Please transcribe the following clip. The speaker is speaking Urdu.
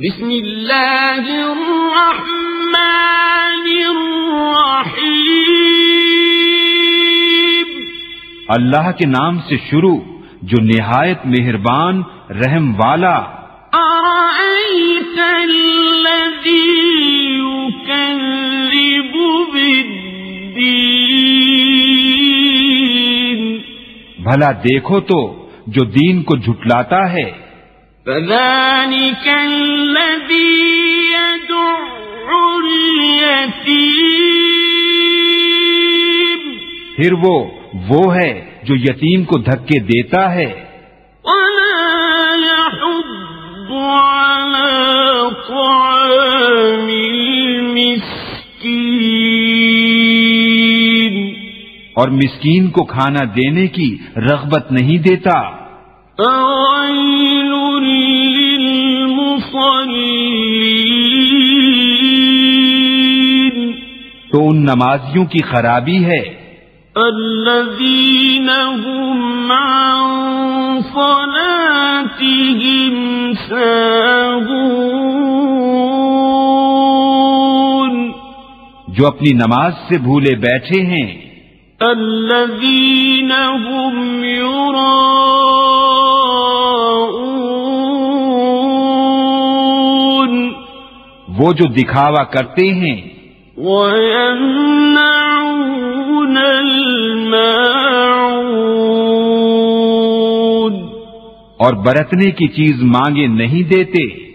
بسم اللہ الرحمن الرحیم، اللہ کے نام سے شروع جو نہایت مہربان رحم والا۔ ارأیت الذی یکذب بالدین، بھلا دیکھو تو جو دین کو جھٹلاتا ہے۔ فذلک الذی یدع الیتیم، پھر وہ ہے جو یتیم کو دھکے دیتا ہے، ولا یحض علی طعام المسکین، اور مسکین کو کھانا دینے کی رغبت نہیں دیتا۔ فویل للمصلین، تو ان نمازیوں کی خرابی ہے، الذین هم عن صلاتهم ساہون، جو اپنی نماز سے بھولے بیٹھے ہیں، الذین هم یراءون، وہ جو دکھاوا کرتے ہیں، وَيَمْنَعُونَ الْمَاعُونَ، اور برتنے کی چیز مانگے نہیں دیتے۔